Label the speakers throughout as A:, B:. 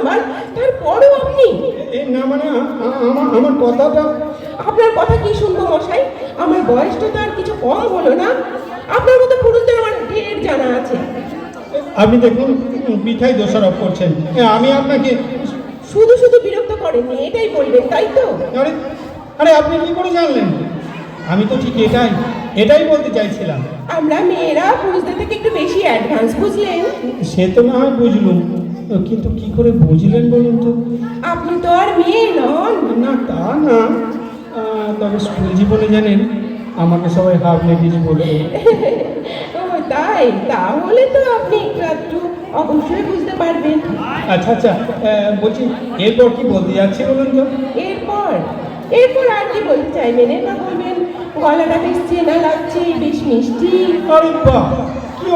A: Number, তারপরও আপনি।
B: না মানে আমার কথাটা।
A: আপনার কথা কি শুনবো মশাই? আমার বয়সটা তো আর কিছু কম হলো না। আপনার মতো পুরুষদের আমার ঢের জানা আছে।
B: আপনি দেখুন মিঠাই দোষারোপ করছেন। আমি আপনাকে
A: শুধু শুধু বিরক্ত করেননি, এটাই বলবেন তাই তো?
B: আরে আরে আপনি কি করে জানলেন? আমি তো ঠিক এটাই বলতে চাইছিলাম।
A: আমরা মেয়েরা পুরুষদের থেকে একটু বেশি অ্যাডভান্স, বুঝলেন?
B: সে তো না হয় বুঝলুম, কিন্তু কি করে বুঝলেন বলুন তো?
A: আপনি তো আর মেয়ে নন।
B: না তা না, তবে স্কুল জীবনে জানেন আমাকে সবাই হাফ লেডিস বলে।
A: ও তাই? তাহলে তো আপনি একটু অবশ্যই বুঝতে পারবেন।
B: আচ্ছা আচ্ছা, বলছি এরপর কি বলতে যাচ্ছি বলুন তো?
A: এরপর এরপর আর কি বলতে চাইবেন? এটা বলবেন গলাটা বেশ চেনা লাগছে, বেশ মিষ্টি।
B: আরে বাহ, কি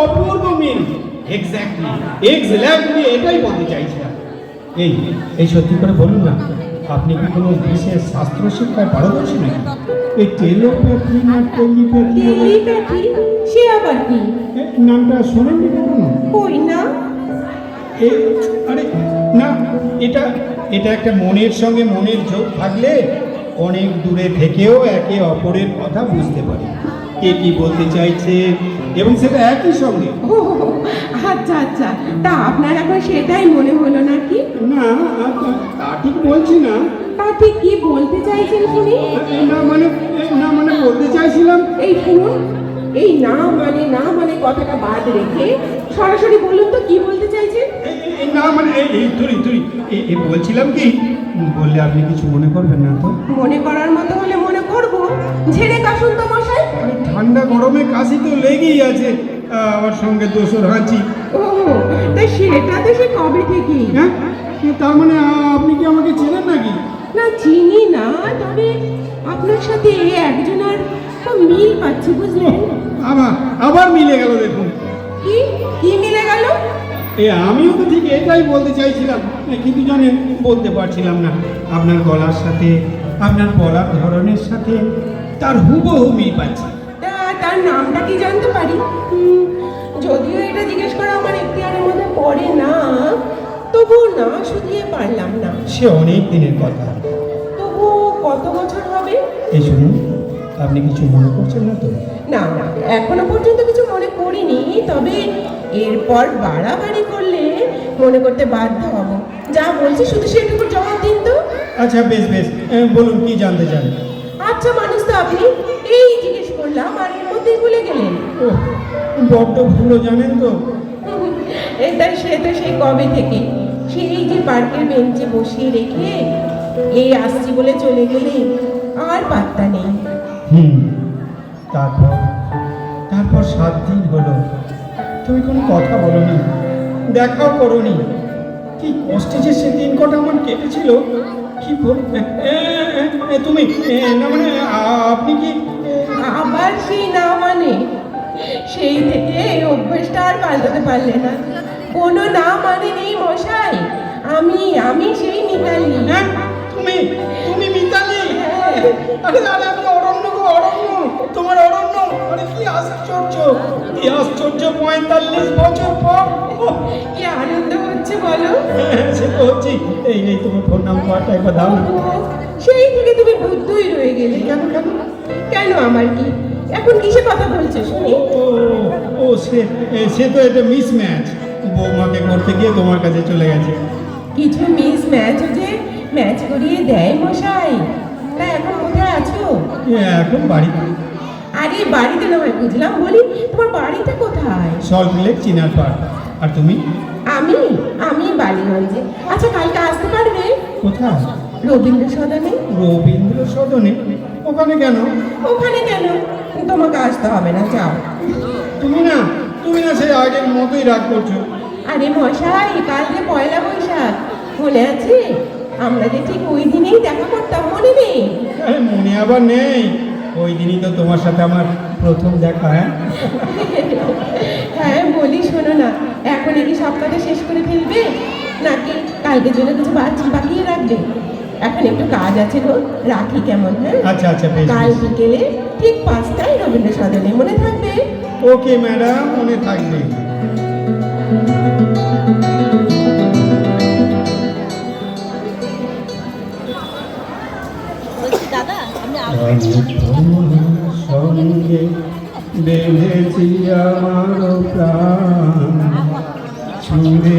B: অপূর্ব মিল। এক্স্যাক্টলি এটাই বলতে চাইছিলাম। এই সত্যি করে বলুন না, আপনি কি কোনো বিশেষ শাস্ত্র শিক্ষায় পারদর্শী নাকি? এই টেলিপ্যাথি না টেলিপ্যাথি
A: টেলিপ্যাথি? সে আবার কি?
B: নামটা শোনেননি কখনো?
A: কই না।
B: আরে না, এটা একটা মনের সঙ্গে মনের যোগ থাকলে অনেক দূরে থেকেও একে অপরের কথা বুঝতে পারে, কে কি বলতে চাইছে, এবং সেটা একই সঙ্গে।
A: ও আচ্ছা আচ্ছা, তা আপনার এখন সেটাই মনে হলো নাকি?
B: না, তা ঠিক বলছি না।
A: তা ঠিক কি বলতে চাইছেন শুনি?
B: না মানে বলতে চাইছিলাম।
A: এই শুনুন, এই না মানে কথাটা বাদ রেখে সরাসরি বলুন তো কি বলতে চাইছেন?
B: না মানে এই বলছিলাম কি, বললে আপনি কিছু মনে করবেন না তো?
A: মনে করার মতো হলে মনে করব। ঝেড়ে কাশুন তো মশাই।
B: ঠান্ডা গরমে কাশি তো লেগেই আছে, আমার সঙ্গে দোসর হাঁচি।
A: ও তা সেটা তো সে কবে থেকে।
B: হ্যাঁ, তার মানে আপনি কি আমাকে চেনেন নাকি?
A: না চিনি না, তবে আপনার সাথে একজনের মিল পাচ্ছি, বুঝলেন?
B: আবার মিলে গেল দেখুন।
A: কি কি মিলে গেল?
B: আমিও তো ঠিক এটাই বলতে চাইছিলাম, কিন্তু জানেন বলতে পারছিলাম না। আপনার গলার সাথে, আপনার বলার ধরনের সাথে তার হুবহু মিল পাচ্ছি।
A: তার নামটা কি জানতে পারি? যদিও এটা জিজ্ঞেস করা আমার এখতিয়ারের মধ্যে পড়ে না, তবুও না শুধিয়ে পারলাম না।
B: সে অনেক দিনের কথা।
A: তবু কত বছর হবে?
B: এই শুনুন, আপনি কিছু মনে করছেন না তো?
A: না না, এখনো পর্যন্ত কিছু মনে করিনি, তবে এরপর বাড়াবাড়ি করলে মনে করতে বাধ্য হব। যা বলছি শুধু সেটুকু জবাব দিন তো।
B: আচ্ছা বেশ বলুন কি জানতে চান?
A: আচ্ছা মানুষ তো আপনি, এই জিজ্ঞেস করলাম আর এর মধ্যেই ভুলে গেলেন।
B: বড্ড ভুলো জানেন তো।
A: এটা সে তো সেই কবে থেকে, সেই যে পার্কের বেঞ্চে বসিয়ে রেখে এই আসছি বলে চলে গেলে আর পাত্তা নেই।
B: তারপর 7 দিন হলো, তুমি কোনো কথা বলোনি, দেখাও করোনি। কি কষ্টে যে সে দিন কটা আমার কেটেছিল, কি তুমি না মানে আপনি কি
A: আবার সেই না মানে? সেই থেকে এই অভ্যেসটা আর পাল্টাতে পারলে না। কোনো না মানে নেই মশাই। আমি সেই মিতালি।
B: হ্যাঁ, তুমি মিতালি? আরে আমি অরণ্য গো, অরণ্য, তোমার অরণ্য। আরে কি আশ্চর্য 45 বছর পর।
A: কি আনন্দ হচ্ছে বলো।
B: সে তো হচ্ছে। এই তোমার ফোন নাম্বারটা একবার দাও না।
A: সেই থেকে তুমি বুদ্ধই রয়ে গেলে। কেন আমার কি? এখন কিসে কথা বলছো শুনি?
B: ও সে তো এটা মিস ম্যাচ, বৌমাকে করতে গিয়ে তোমার কাছে চলে গেছে।
A: কিছু মিস ম্যাচও যে ম্যাচ করিয়ে দেয় মশাই। তা এখন কোথায় আছো?
B: এখন বাড়িতে।
A: আরে বাড়িতে না হয় বুঝলাম, বলি তোমার বাড়িটা কোথায়?
B: সল্ট লেক চিনার পাড়। আর তুমি?
A: আমি বালিগঞ্জে। আচ্ছা কালকে আসতে পারবে?
B: কোথায়?
A: রবীন্দ্র সদনে।
B: রবীন্দ্র সদনে? ওখানে কেন?
A: ওখানে কেন? তোমাকে আসতে হবে না, যাও।
B: তুমি না সেই আগের মতোই রাগ করছো।
A: আরে মশাই, কালকে পয়লা বৈশাখ, মনে আছে? আমরা যে ঠিক ওই দিনেই দেখা করতাম, মনে নেই?
B: আরে মনে আবার নেই, ওই দিনই তো তোমার সাথে আমার প্রথম দেখা।
A: হ্যাঁ বলি শোনো না, এখন কি সপ্তাহটা শেষ করে ফেলবে নাকি কালকের জন্য কিছু বাকিয়ে রাখবে? এখন একটু কাজ আছে গো, রাখি কেমন? হ্যাঁ
B: আচ্ছা বেশ।
A: কাল বিকেলে ঠিক 5টায় রবীন্দ্র সদনে, মনে থাকবে?
B: ওকে ম্যাডাম, মনে থাকবে। আমি তোমার সঙ্গে বেঁধেছি আমার প্রাণ ছুঁড়ে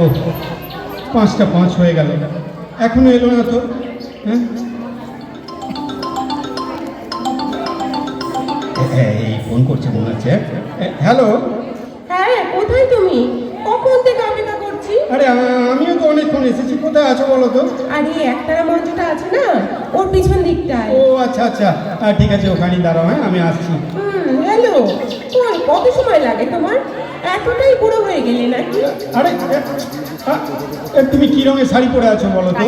B: ও 5:05 হয়ে গেল, এখনো এলো না তো। হ্যাঁ, এই ফোন করছে মনে হচ্ছে। হ্যালো,
A: হ্যাঁ, কোথায় তুমি? কখন থেকে অপেক্ষা করছি।
B: আরে আমিও তো অনেকক্ষণ এসেছি, কোথায় আছো বলো তো?
A: আরে একতারা মঞ্চটা আছে না, ওর পিছন দিকটায়।
B: ও আচ্ছা আচ্ছা, ঠিক আছে, ওখানেই দাঁড়াও, হ্যাঁ আমি আসছি।
A: হ্যালো, কই কত সময় লাগে তোমার? এতটাই বুড়ো হয়ে গেলে নাকি?
B: আরে তুমি কি রঙের শাড়ি পরে আছো বলো তো?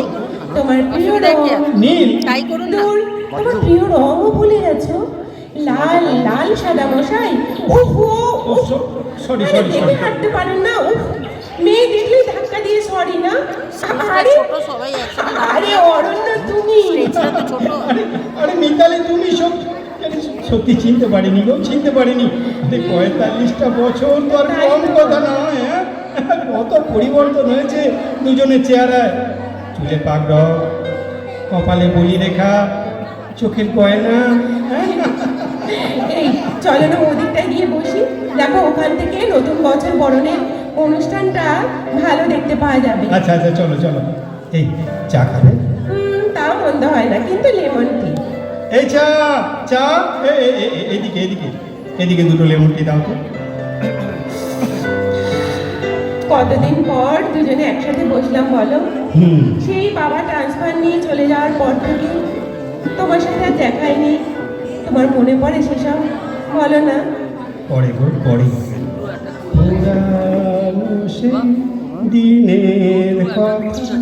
A: তোমার প্রিয় রং
B: নীল।
A: দূর, তোমার প্রিয় রঙও ভুলে গেছো? লাল লাল সাদা মশাই। ওহো,
B: সরি
A: আরে
B: সরি
A: দেখে
B: সরি।
A: হাঁটতে পারেন না? উফ, মেয়ে দেখলেই ধাক্কা দিয়ে সরি না। আরে আরে অরণ্য তুমি।
B: আরে মিতালি তুমি সত্যি চিনতে পারিনি গো, চিনতে পারিনি। আরে 45টা বছর তো আর কম কথা নয়। হ্যাঁ, কত পরিবর্তন হয়েছে দুজনের চেহারায়। চুলে পাগড়, কপালে বলি রেখা, চোখের গয়না।
A: এই চলো না ওদিকটায় গিয়ে বসি, দেখো ওখান থেকে নতুন বছর বরণের অনুষ্ঠানটা ভালো দেখতে পাওয়া যাবে।
B: আচ্ছা আচ্ছা, চলো চলো। এই চা খাবে?
A: তাও মন্দ হয় না, কিন্তু লেমন টি।
B: এই চা চা, এদিকে এদিকে এদিকে দুটো লেমন টি দাও তো।
A: কতদিন পর দুজনে একসাথে বসলাম বলো। সেই বাবা ট্রান্সফার নিয়ে চলে যাওয়ার পর থেকে তোমার সাথে আর দেখাই নেই। তোমার মনে পড়ে সেসব? বলো না।
B: পরে গো পরে, দিনের কথা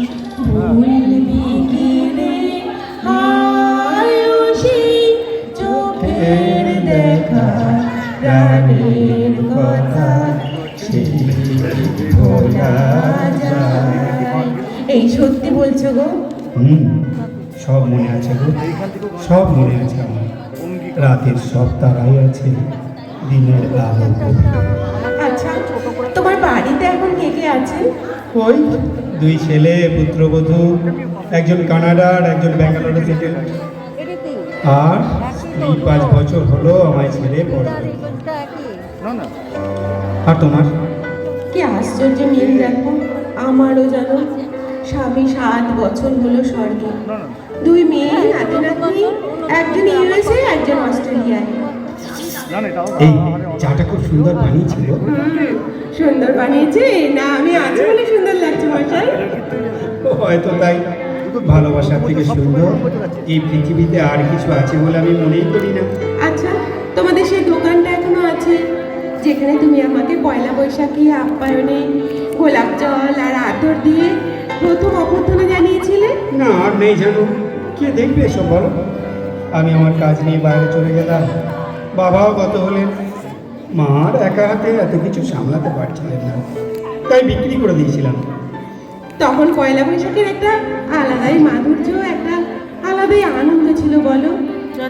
A: ভুলবি কি রে হায় ও সেই চোখের দেখা, প্রাণের কথা সেই ভোলা যায়। এই সত্যি বলছো গো?
B: সব মনে আছে গো, সব মনে আছে আমার। রাতের সব তারাই আছে, দিনের আলো।
A: আচ্ছা, তোমার বাড়িতে এখন কে কে আছে?
B: ওই 2 ছেলে পুত্রবধূ, একজন কানাডার, একজন ব্যাঙ্গালোরে সেটেল, আর স্ত্রী 5 বছর হলো আমায় ছেড়ে পড়ে। আর তোমার?
A: কি আশ্চর্য মিল দেখো, আমারও জানো স্বামী 7 বছর হলো স্বর্গে। 2 মেয়ে নাতি নাতনি, একজন ইউএসএ, একজন অস্ট্রেলিয়ায়।
B: এই চাটা খুব সুন্দর বানিয়েছিল।
A: সুন্দর বানিয়েছে না? আমি আছি বলে সুন্দর লাগছে মশাই।
B: হয়তো তাই। ভালোবাসার থেকে সুন্দর এই পৃথিবীতে আর কিছু আছে বলে আমি মনেই করি না।
A: আচ্ছা, তোমাদের সেই দোকানটা এখনো আছে যেখানে তুমি আমাকে পয়লা বৈশাখী আপ্যায়নে গোলাপ জল আর আতর দিয়ে প্রথম অভ্যর্থনা জানিয়েছিলে?
B: না, আর নেই জানো। কে দেখবে এসব বলো? আমি আমার কাজ নিয়ে বাইরে চলে গেলাম, বাবাও গত হলেন। মার একা হাতে এত কিছু সামলাতে পারছিলেন না, তাই বিক্রি করে দিয়েছিলাম।
A: তখন পয়লা বৈশাখের একটা আলাদাই মাধুর্য, একটা আলাদাই আনন্দ ছিল বলো।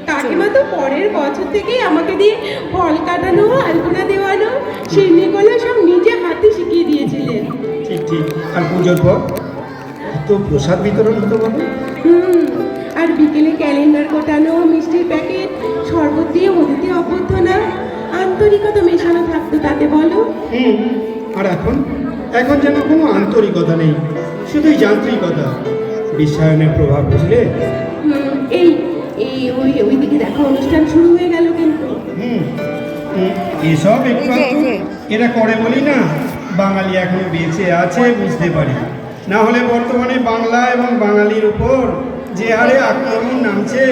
A: কাকিমা তো পরের বছর থেকেই আমাকে দিয়ে ফল কাটানো, আলপনা দেওয়ানো, সিন্নিগুলো সব নিজে হাতে শিখিয়ে দিয়েছিলেন।
B: ঠিক ঠিক। আর পুজোর পর তো প্রসাদ বিতরণ হতো বলো।
A: আর বিকেলে ক্যালেন্ডার গোটানো, মিষ্টির প্যাকেট, শরবত দিয়ে অতিথি অভ্যর্থনা, আন্তরিকতা মেশানো থাকতো তাতে বলো।
B: আর এখন এখন যেন কোনো আন্তরিকতা নেই, শুধুই যান্ত্রিকতা, বিশ্বায়নের প্রভাব বুঝলে।
A: এই এই ওইদিকে দেখো অনুষ্ঠান শুরু হয়ে গেল কিন্তু।
B: এসব একটু এরা করে বলি না বাঙালি এখনো বেঁচে আছে বুঝতে পারি, না হলে বর্তমানে বাংলা এবং বাঙালির উপর যে হারে আক্রমণ নামছে,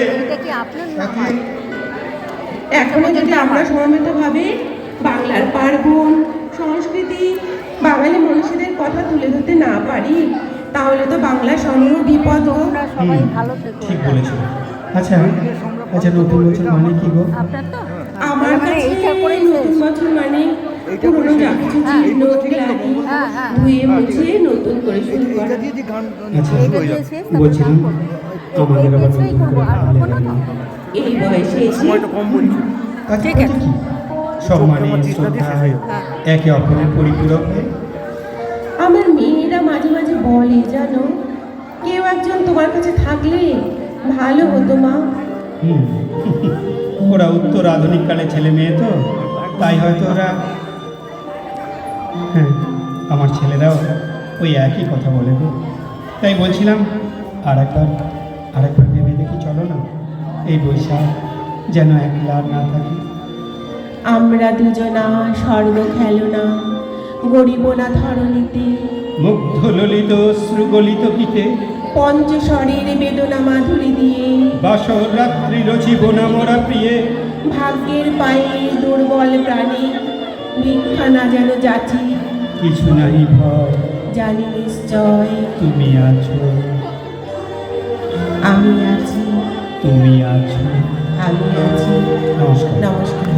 A: এখনো যদি আমরা সমবেতভাবে বাংলার পার্বণ, সংস্কৃতি, বাঙালি মনীষীদের কথা তুলে ধরতে না পারি, তাহলে তো বাংলা সমূহ বিপদ।
B: ঠিক বলেছো। আচ্ছা আচ্ছা, নতুন বছর মানে কি গো?
A: আমার কাছে নতুন বছর মানে পুরনো যা কিছু জীর্ণ গ্লানি ধুয়ে মুছে নতুন করে শুরু করা।
B: আচ্ছা, বলছিলাম আমাদের আবার নতুন করে
A: এই বয়সে এসে
C: সময়টা কম বলছি।
B: তাতে
D: ঠিক
B: ক্ষতি
D: আছে।
B: কি? সম্মানে
C: তোমার চেষ্টা দিয়ে শেষ
B: শ্রদ্ধায়
C: হয়ে যাবে।
D: হ্যাঁ।
B: একে অপরের পরিপূরক হয়ে
A: আমার মেয়েরা মাঝে মাঝে বলে জানো, কেউ একজন তোমার কাছে থাকলে ভালো হতো মা।
B: হুম। ওরা উত্তর আধুনিক কালে ছেলে মেয়ে তো, তাই হয়তো ওরা, হ্যাঁ, আমার ছেলেরাও ওই একই কথা বলে গো। তাই বলছিলাম আরেকবার ভেবে দেখি, চলো না, এই বৈশাখ যেন একলা আর না থাকে।
A: আমরা দুজনা স্বর্গ খেলনা গরিব না ধরণীতে,
B: মুগ্ধ ললিত শ্রুগলিত গীতে
A: পঞ্চস্বরের বেদনা মাধুরী দিয়ে,
B: বাসর রাত্রি জীবন মোরা প্রিয়ে,
A: ভাগ্যের পায়ে দুর্বল প্রাণী ভিক্ষা না যেন যাচি,
B: কিছু নাহি ভয়,
A: জানি নিশ্চয়
B: তুমি আছো,
A: আমি আছি,
B: তুমি আছো।
A: আমি আছি।
B: নমস্কার।
A: নমস্কার।